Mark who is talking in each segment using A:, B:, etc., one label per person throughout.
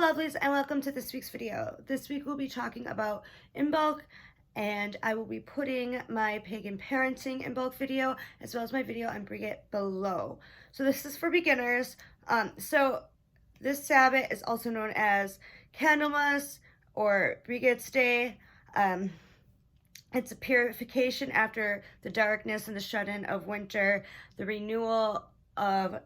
A: lovelies, and welcome to this week's video. This week we'll be talking about Imbolc, and I will be putting my pagan parenting Imbolc video as well as my video on Brigid below. So this is for beginners. So this Sabbath is also known as Candlemas or Brigid's Day. It's a purification after the darkness and the shut-in of winter, the renewal of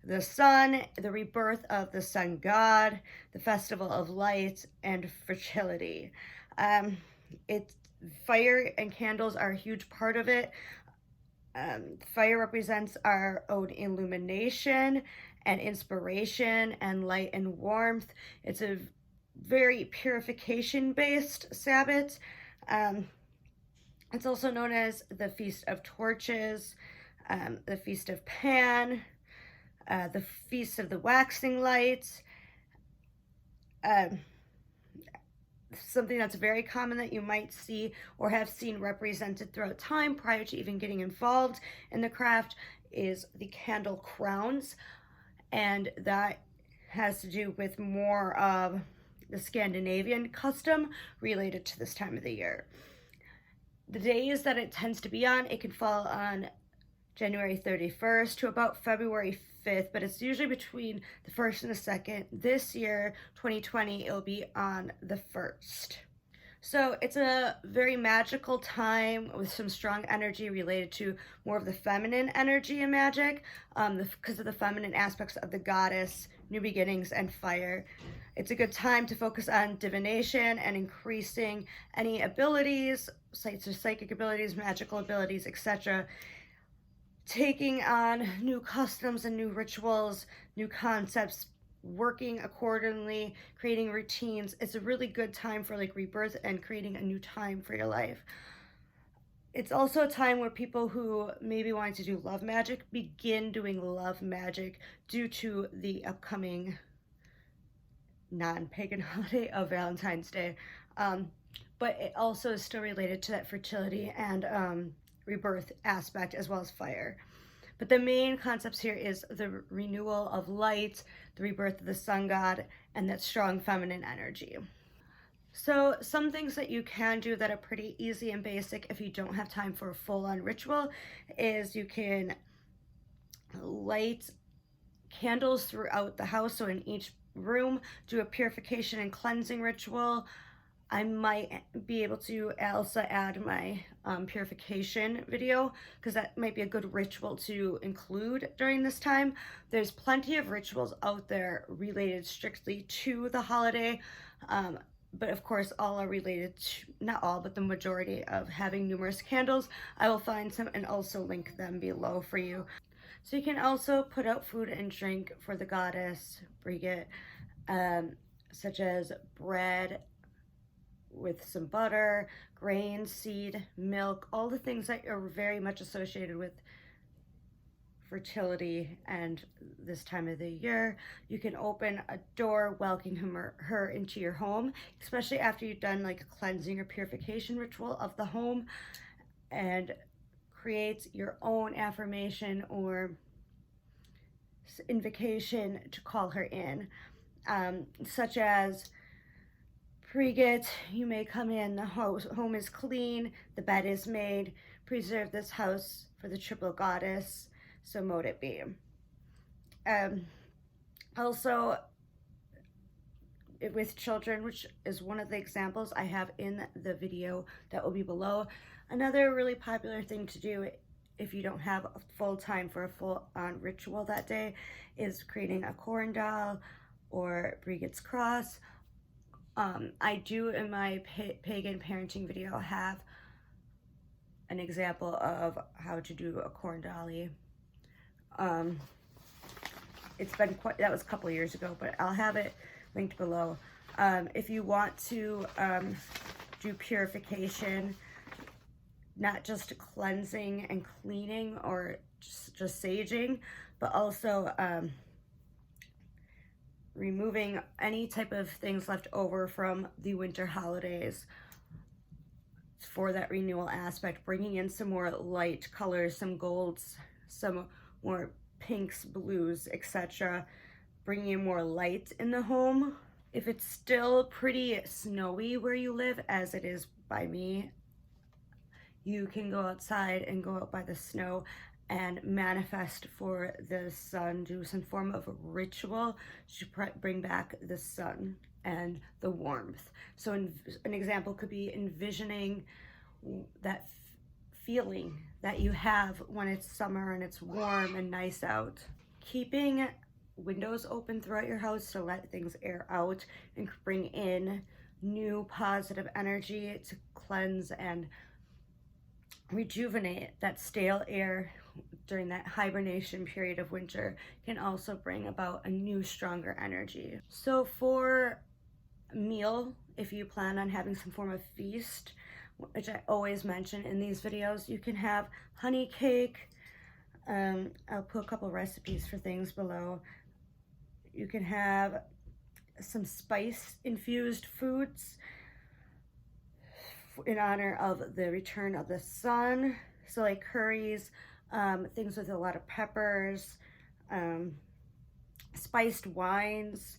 A: the sun, the rebirth of the sun god, the festival of light and fertility. It's fire and candles are a huge part of it. Fire represents our own illumination and inspiration and light and warmth. It's a very purification-based Sabbath. It's also known as the Feast of Torches, the Feast of Pan, the Feast of the Waxing Lights. Something that's very common that you might see or have seen represented throughout time prior to even getting involved in the craft is the candle crowns, and that has to do with more of the Scandinavian custom related to this time of the year. The days that it tends to be on, it can fall on January 31st to about February 5th, but it's usually between the 1st and the 2nd. This year, 2020, it'll be on the 1st. So it's a very magical time with some strong energy related to more of the feminine energy in magic, because of the feminine aspects of the goddess, new beginnings, and fire. It's a good time to focus on divination and increasing any abilities, psychic abilities, magical abilities, etc. Taking on new customs and new rituals, new concepts, working accordingly, creating routines. It's a really good time for like rebirth and creating a new time for your life. It's also a time where people who maybe wanting to do love magic begin doing love magic due to the upcoming non-pagan holiday of Valentine's Day. But it also is still related to that fertility and rebirth aspect as well as fire. But the main concepts here is the renewal of light, the rebirth of the sun god, and that strong feminine energy. So some things that you can do that are pretty easy and basic if you don't have time for a full-on ritual is you can light candles throughout the house. So in each room, do a purification and cleansing ritual. I might be able to also add my purification video because that might be a good ritual to include during this time. There's plenty of rituals out there related strictly to the holiday, but of course all are related to, not all, but the majority of having numerous candles. I will find some and also link them below for you. So you can also put out food and drink for the goddess Brigid, such as bread with some butter, grain, seed, milk, all the things that are very much associated with fertility and this time of the year. You can open a door welcoming her into your home, especially after you've done like a cleansing or purification ritual of the home, and create your own affirmation or invocation to call her in, such as Brigid, you may come in, the home is clean, the bed is made, preserve this house for the triple goddess, so mote it be. Also, with children, which is one of the examples I have in the video that will be below. Another really popular thing to do if you don't have full time for a full-on ritual that day is creating a corn doll or Brigid's cross. I do in my pagan parenting video have an example of how to do a corn dolly. It's been quite, that was a couple years ago, but I'll have it linked below. If you want to do purification, not just cleansing and cleaning or just saging, but also removing any type of things left over from the winter holidays for that renewal aspect, bringing in some more light colors, some golds, some more pinks, blues, etc., bringing in more light in the home If it's still pretty snowy where you live, as it is by me, you can go outside and go out by the snow and manifest for the sun, do some form of ritual to bring back the sun and the warmth. So an example could be envisioning that feeling that you have when it's summer and it's warm and nice out. Keeping windows open throughout your house to let things air out and bring in new positive energy to cleanse and rejuvenate that stale air during that hibernation period of winter can also bring about a new, stronger energy. So for meal, if you plan on having some form of feast, which I always mention in these videos, you can have honey cake. I'll put a couple recipes for things below. You can have some spice infused foods in honor of the return of the sun. So like curries, things with a lot of peppers, spiced wines,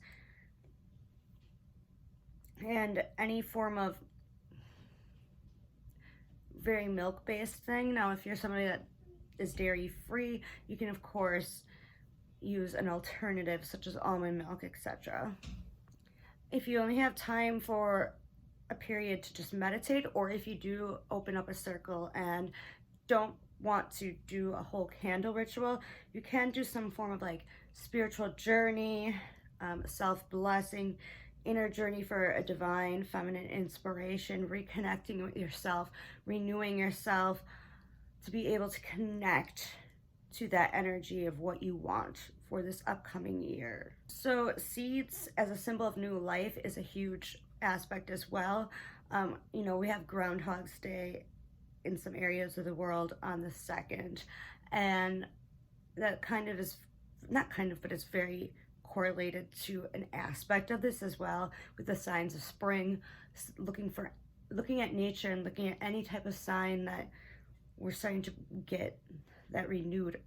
A: and any form of very milk-based thing. Now, if you're somebody that is dairy-free, you can, of course, use an alternative such as almond milk, etc. If you only have time for a period to just meditate, or if you do open up a circle and don't want to do a whole candle ritual, you can do some form of like spiritual journey, self-blessing, inner journey for a divine feminine inspiration, reconnecting with yourself, renewing yourself to be able to connect to that energy of what you want for this upcoming year. So seeds as a symbol of new life is a huge aspect as well. You know, we have Groundhog's Day in some areas of the world on the 2nd, and that kind of is, not kind of, but it's very correlated to an aspect of this as well, with the signs of spring, looking at nature and looking at any type of sign that we're starting to get that renewed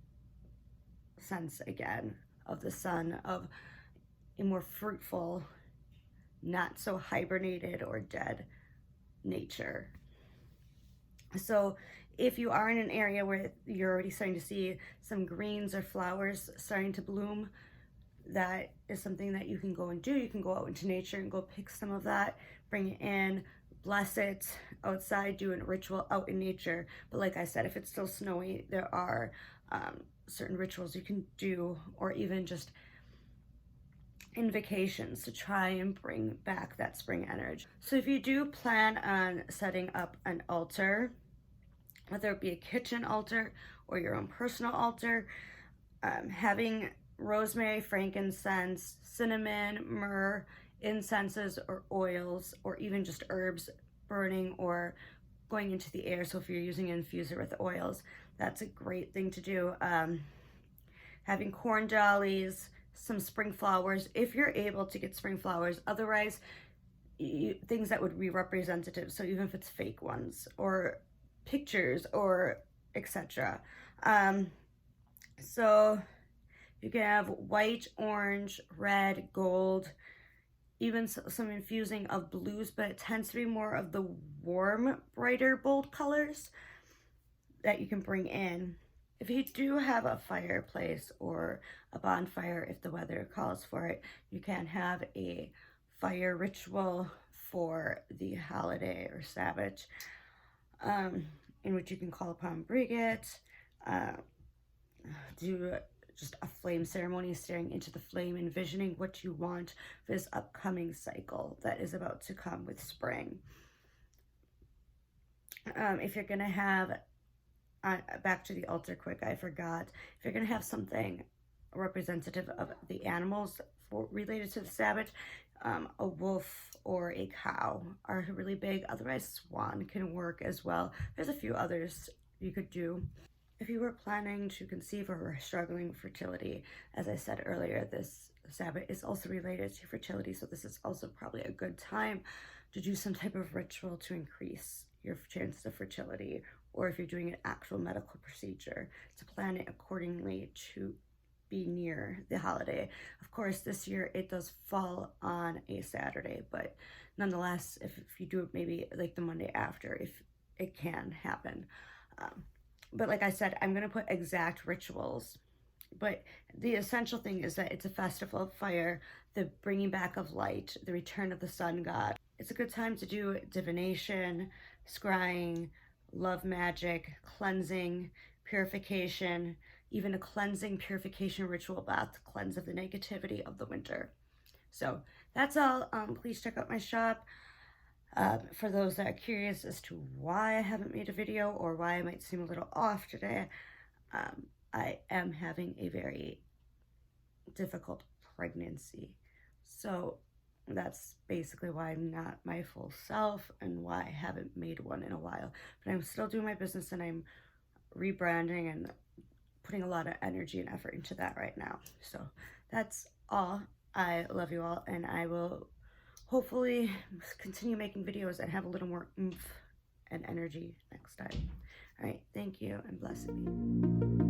A: sense again of the sun, of a more fruitful, not so hibernated or dead nature. So if you are in an area where you're already starting to see some greens or flowers starting to bloom, that is something that you can go and do. You can go out into nature and go pick some of that, bring it in, bless it outside, do a ritual out in nature. But like I said, if it's still snowy, there are certain rituals you can do, or even just invocations to try and bring back that spring energy. So if you do plan on setting up an altar, whether it be a kitchen altar or your own personal altar, having rosemary, frankincense, cinnamon, myrrh, incenses or oils, or even just herbs burning or going into the air. So if you're using an infuser with oils, that's a great thing to do. Having corn dollies, some spring flowers, if you're able to get spring flowers. Otherwise, things that would be representative, so even if it's fake ones, or pictures, or etc. So you can have white, orange, red, gold, even some infusing of blues, but it tends to be more of the warm, brighter, bold colors that you can bring in. If you do have a fireplace or a bonfire, if the weather calls for it, you can have a fire ritual for the holiday or Sabbath, in which you can call upon Brigit, do just a flame ceremony, staring into the flame, envisioning what you want for this upcoming cycle that is about to come with spring. If you're going to have, back to the altar quick, I forgot, if you're going to have something representative of the animals related to the Sabbath, a wolf or a cow are really big. Otherwise, swan can work as well. There's a few others you could do. If you were planning to conceive or were struggling with fertility, as I said earlier, this Sabbath is also related to fertility, so this is also probably a good time to do some type of ritual to increase your chances of fertility, or if you're doing an actual medical procedure, to plan it accordingly to be near the holiday. Of course, this year it does fall on a Saturday, but nonetheless, if you do it maybe like the Monday after, if it can happen. But like I said, I'm going to put exact rituals. But the essential thing is that it's a festival of fire, the bringing back of light, the return of the sun god. It's a good time to do divination, scrying, love magic, cleansing, purification, even a cleansing purification ritual bath to cleanse of the negativity of the winter. So that's all. Please check out my shop. For those that are curious as to why I haven't made a video or why I might seem a little off today, I am having a very difficult pregnancy. So that's basically why I'm not my full self and why I haven't made one in a while. But I'm still doing my business and I'm rebranding and putting a lot of energy and effort into that right now. So that's all. I love you all, and I will hopefully continue making videos and have a little more oomph and energy next time. All right, thank you and blessed be.